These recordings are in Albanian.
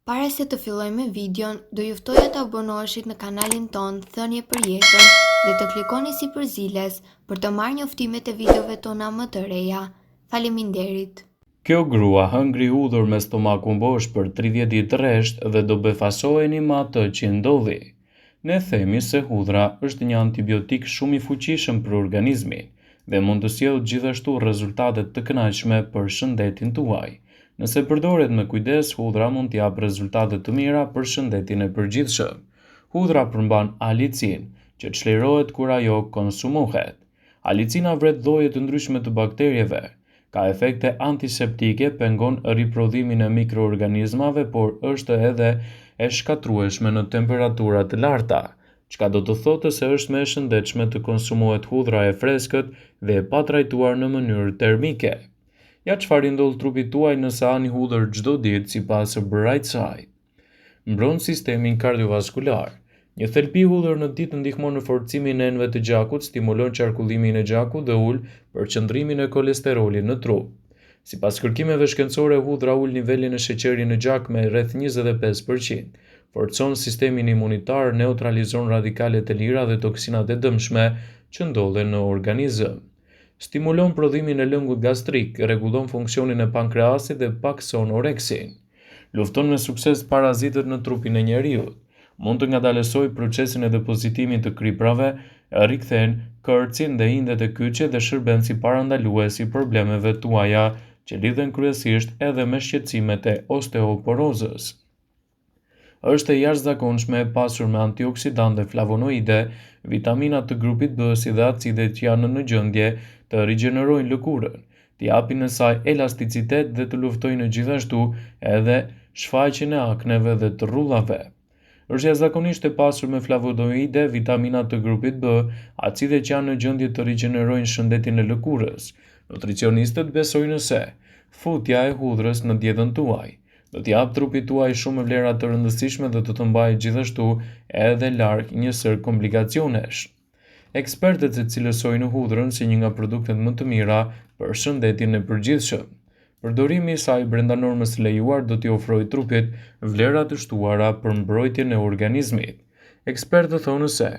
Para se të filloj me videon, do ju ftoja të abonoheshit në kanalin ton Thënie për Jetën dhe të klikoni si përziles për të marrë njoftimet e videove tona më të reja. Faleminderit. Kjo grua hëngri hudhur me stomakun bosh për 30 ditë rresht dhe do befasoheni me atë që ndodhi. Ne themi se hudhra është një antibiotik shumë i fuqishëm për organizmin dhe mund të sjellë gjithashtu rezultate të kënaqshme për shëndetin tuaj. Nëse përdoret me kujdes, hudhra mund të japë rezultate të mira për shëndetin e përgjithshëm. Hudhra përmban alicin, që çlirohet kur ajo konsumohet. Alicina vret lloje të ndryshme të bakterieve. Ka efekte antiseptike, pengon riprodhimin e mikroorganizmave, por është edhe e shkatrueshme në temperatura të larta, çka do të thotë se është më e shëndetshme të konsumohet hudhra e freskët dhe e patrajtuar në mënyrë termike. Ja çfarë i ndodh trupit tuaj nëse hani hudhër çdo ditë sipas së bërajtë saj. Mbron sistemin kardiovaskular. Një thelbi hudhër në ditë ndihmon në forcimin e enëve të gjakut, stimulon qarkullimin e gjakut dhe ul përqendrimin e kolesterolit në trup. Sipas kërkimeve shkencore, hudhra ul nivelin e sheqerit në gjak me rreth 25%, forcon sistemin imunitar, neutralizon radikalet e lira dhe toksinat e dëmshme që ndodhen në organizëm. Stimulon prodhimin e lëngut gastrik, rregullon funksionin e pankreasit dhe pakson oreksin. Lufton me sukses parazitët në trupin e njeriut. Mund të ngadalësojë procesin e depozitimit të kriprave, rikthen kërcin dhe indet e kyçe dhe shërben si parandalues i problemeve tuaja që lidhen kryesisht edhe me shqetësimet e osteoporozës. Është e jashtëzakonshme e pasur me antioksidantë dhe flavonoide, vitamina të grupit B si dhe acidet që janë në gjendje të rigjenerojnë lëkurën, të japin në saj elasticitet dhe të luftojnë gjithashtu edhe shfaqjen e akneve dhe të rrullave. Është jashtëzakonisht e pasur me flavonoide, vitamina të grupit B, acide që janë në gjendje të rigjenerojnë shëndetin e lëkurës. Nutricionistët besojnë se futja e hudhrës në dietën tuaj do t'i jap trupit tuaj shumë vlera të rëndësishme dhe do të mbajë gjithashtu edhe larg një sër komplikacionesh. Ekspertët e cilësojnë hudhrën si një nga produktet më të mira për shëndetin e përgjithshëm. Përdorimi i saj brenda normës së lejuar do t'i ofrojë trupit vlera të shtuara për mbrojtjen e organizmit. Ekspertët thonë se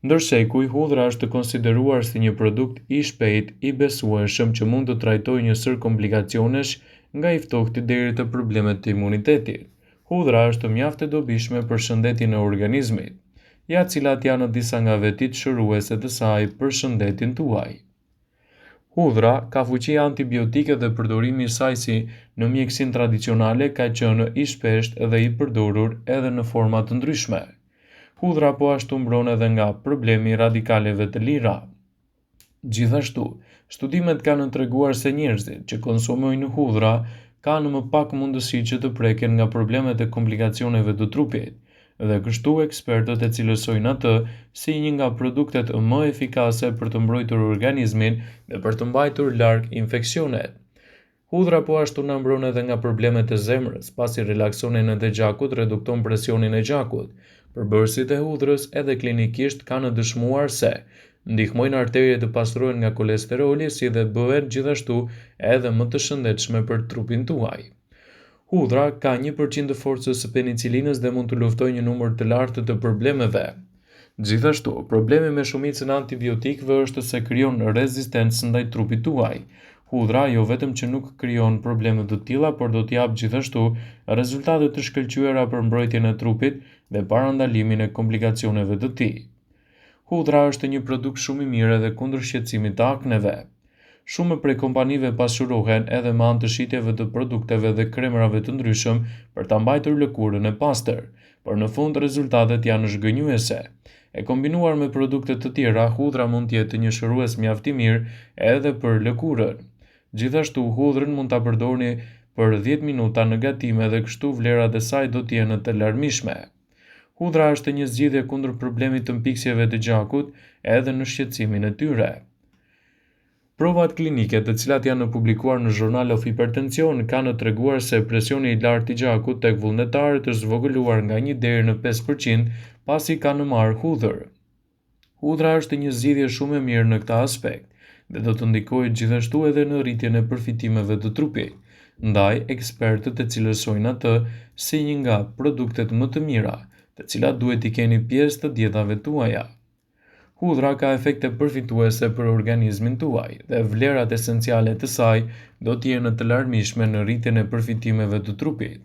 ndërshekuj, hudhra është konsideruar si një produkt i shpejt i besueshëm që mund të trajtojë një sër komplikacionesh nga i ftohti deri te problemet të imunitetit. Hudhra është mjaft e dobishme për shëndetin e organizmit. Ja cilat janë disa nga vetitë shëruese të saj për shëndetin tuaj. Hudhra ka fuqi antibiotike dhe përdorimi i saj si në mjekësinë tradicionale ka qenë i shpeshtë dhe i përdorur edhe në forma të ndryshme. Hudhra po ashtu mbron edhe nga problemi i radikaleve të lira. Gjithashtu, studimet kanë treguar se njerëzit që konsumojnë hudhra kanë më pak mundësi që të preken nga problemet e komplikacioneve të trupit, dhe kështu ekspertët e cilësojnë atë si një nga produktet më efikase për të mbrojtur organizmin dhe për të mbajtur larg infeksionet. Hudhra po ashtu na mbron edhe nga problemet e zemrës, pasi relakson enët e gjakut, redukton presionin e gjakut. Përbërësit e hudhrës edhe klinikisht kanë dëshmuar se ndihmojnë arteriet të pastrohen nga kolesteroli, si dhe bëhen gjithashtu edhe më të shëndetshme për trupin tuaj. Hudhra ka 1% të forcës së penicilinës dhe mund të luftojë një numër të lartë të problemeve. Gjithashtu, problemi me shumicën e antibiotikëve është se krijon rezistencë ndaj trupit tuaj. Hudhra jo vetëm që nuk krijon probleme të tilla, por do t'i japë gjithashtu rezultate të shkëlqyera për mbrojtjen e trupit dhe parandalimin e komplikacioneve të tij. Hudhra është një produkt shumë i mirë edhe kundër shqetësimit të akneve. Shumë prej kompanive pasqyrohen edhe me anë të shitjeve të produkteve dhe kremrave të ndryshëm për ta mbajtur lëkurën e pastër, por në fund rezultatet janë zhgënjyese. E kombinuar me produkte të tjera, hudhra mund të jetë një shërues mjaft i mirë edhe për lëkurën. Gjithashtu, hudhrën mund ta përdorni për 10 minuta në gatime dhe kështu vlerat e saj do të jenë të larmishme. Hudhra është një zgjidhje kundër problemit të mpiksjeve të gjakut edhe në shqetësimin e tyre. Provat klinike, të cilat janë publikuar në Journal of Hypertension, kanë treguar se presioni i lartë i gjakut tek vullnetarët është zvogëluar nga 1 deri në 5% pasi kanë marrë hudhër. Hudhra është një zgjidhje shumë e mirë në këtë aspekt dhe do të ndikojë gjithashtu edhe në rritjen e përfitimeve të trupit. Ndaj, ekspertët e cilësojnë atë si një nga produktet më të mira, të cilat duhet t'i keni pjesë të dietave tuaja. Hudhra ka efekte përfituese për organizmin tuaj dhe vlerat esenciale të saj do të jenë të larmishme në rritjen e përfitimeve të trupit.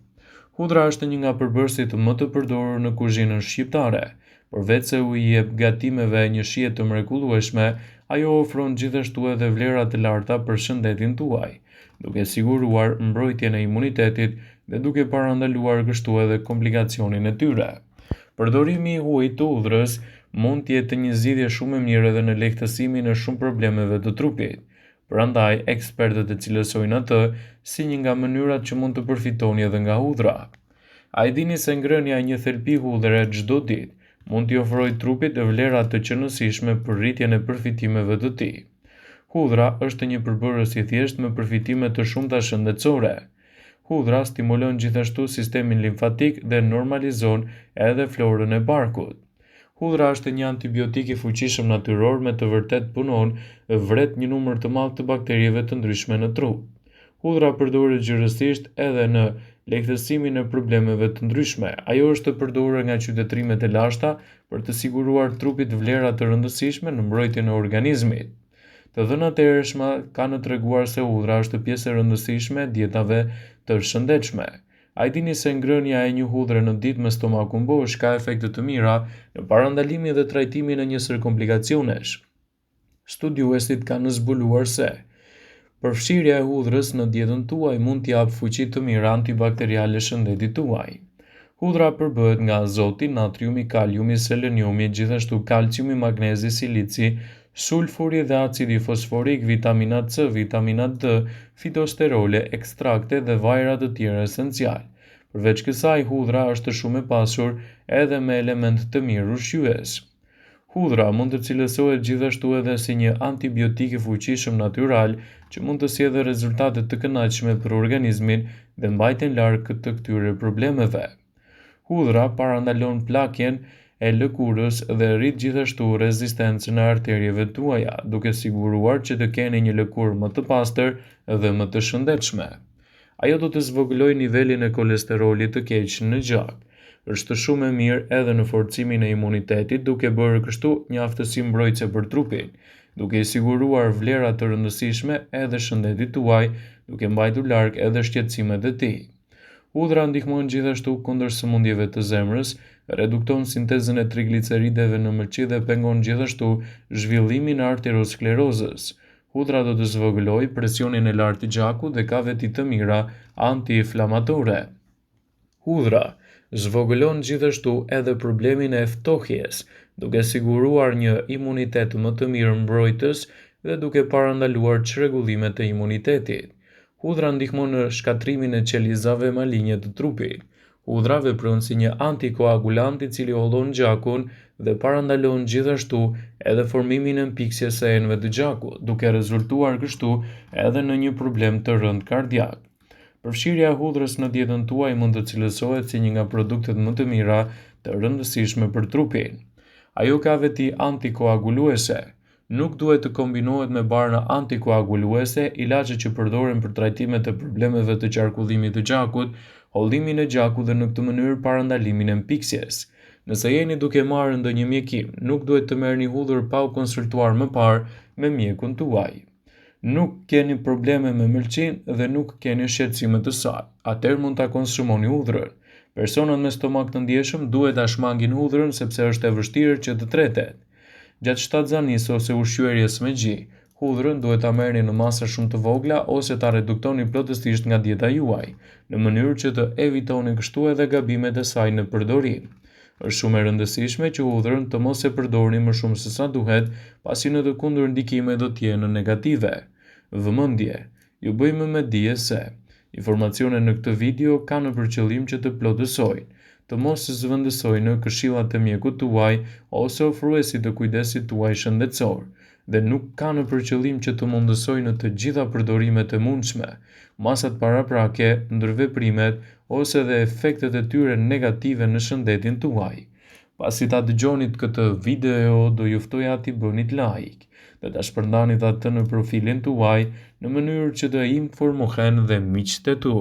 Hudhra është një nga përbërësit më të përdorur në kuzhinën shqiptare. Përveç se u jep gatimeve një shije të mrekullueshme, ajo ofron gjithashtu edhe vlera të larta për shëndetin tuaj, duke siguruar mbrojtjen e imunitetit dhe duke parandaluar kështu edhe komplikacionin e tyre. Përdorimi i huaj të hudhrës mund të jetë një zgjidhje shumë e mirë edhe në lehtësimin e shumë problemeve të trupit. Prandaj, ekspertët e cilësojnë atë si një nga mënyrat që mund të përfitoni edhe nga hudhra. A e dini se ngrënia e një thelbi hudhre çdo ditë mund t'i ofrojë trupit vlera të qëndrueshme për rritjen e përfitimeve të tij. Hudhra është një përbërës i thjeshtë me përfitime të shumta shëndetësore. Hudhra stimulon gjithashtu sistemin limfatik dhe normalizon edhe florën e barkut. Hudhra është një antibiotik i fuqishëm natyror me të vërtet punon vret një numër të madh të bakterieve të ndryshme në trup. Hudhra përdoret gjithësisht edhe në lehtësimin e problemeve të ndryshme. Ajo është përdorur nga qytetrimet e lashta për të siguruar trupit vlera të rëndësishme në mbrojtjen e organizmit. Të dhënat e hershme kanë treguar se hudhra është pjesë e rëndësishme e dietave të shëndetshme. A i dini se ngrënia e një hudhre në ditë me stomakun bosh ka efekte të mira në parandalimin dhe trajtimin e njësër komplikacionesh? Studiuesit kanë zbuluar se përfshirja e hudhrës në dietën tuaj mund t'i japë fuqi të mira antibakteriale shëndetit tuaj. Hudhra përbëhet nga azoti, natriumi, kaliumi, seleniumi, gjithashtu kalciumi, magnezi, silici, sulfuri dhe acidi fosforik, vitamina C, vitamina D, fitosterole, ekstrakte dhe vajra të tjera esencial. Përveç kësaj, hudhra është shumë e pasur edhe me element të mirë ushqyes. Hudhra mund të cilësohet gjithashtu edhe si një antibiotik i fuqishëm natyral që mund të sjellë rezultate të kënaqshme për organizmin dhe mbajtjen larg të këtyre problemeve. Hudhra parandalon plakjen e lëkurës dhe rrit gjithashtu rezistencën e arterieve tuaja, duke siguruar që të keni një lëkurë më të pastër dhe më të shëndetshme. Ajo do të zvogëlojë nivelin e kolesterolit të keq në gjak. Është shumë e mirë edhe në forcimin e imunitetit, duke bërë kështu një aftësi mbrojtëse për trupin, duke i siguruar vlera të rëndësishme edhe shëndetit tuaj, duke mbajtur larg edhe shqetësimet e tij. Hudhra ndihmon gjithashtu kundër sëmundjeve të zemrës, redukton sintezën e triglicerideve në mëlçi dhe pengon gjithashtu zhvillimin e arteriosklerozës. Hudhra do të zvogëlojë presionin e lartë të gjakut dhe ka veti të mira antiinflamatore. Hudhra zvogëlon gjithashtu edhe problemin e ftohjes, duke siguruar një imunitet më të mirë mbrojtës dhe duke parandaluar çrregullimet e imunitetit. Hudhra ndihmon në shkatrimin e qelizave malinje të trupit. Hudhra vepron si një antikoagulant i cili hollon gjakun dhe parandalon gjithashtu edhe formimin e mpiksjes së enëve të gjakut, duke rezultuar kështu edhe në një problem të rënd kardiak. Përfshirja e hudhrës në dietën tuaj mund të cilësohet si një nga produktet më të mira të rëndësishme për trupin. Ajo ka veti antikoaguluese. Nuk duhet të kombinohet me barna antikoaguluese, ilaçe që përdoren për trajtimet e problemeve të qarkullimit të gjakut, hollimin e gjakut dhe në këtë mënyrë parandalimin e mpiksjes. Nëse jeni duke marrë ndonjë mjekim, nuk duhet të merrni hudhër pa u konsultuar më parë me mjekun tuaj. Nuk keni probleme me mëlçinë dhe nuk keni shqetësime të saj, atëherë mund ta konsumoni hudhrën. Personat me stomak të ndjeshëm duhet ta shmangin hudhrën sepse është e vështirë që të tretet. Gjatë shtatzanisë ose ushqyerjes me gji, hudhrën duhet ta merrni në masa shumë të vogla ose ta reduktoni plotësisht nga dieta juaj, në mënyrë që të evitoni kështu edhe gabimet e saj në përdorim. Është shumë e rëndësishme që hudhrën të mos e përdorni më shumë se sa duhet, pasi në të kundër ndikimet do të jenë negative. Vëmendje, ju bëjmë me dije se informacionet në këtë video kanë për qëllim që të plotësojnë, të mos zëvendësojnë në këshillat e mjekut tuaj ose ofruesit të kujdesit tuaj shëndetësor, dhe nuk kanë për qëllim që të mundësojnë të gjitha përdorimet e mundshme, masat paraprake, ndërveprimet ose dhe efektet e tyre negative në shëndetin tuaj. Pasi ta dëgjonit këtë video, do ju ftoja t'i bënit like dhe ta shpërndanit atë në profilin tuaj në mënyrë që të informohen dhe miqtë e tu.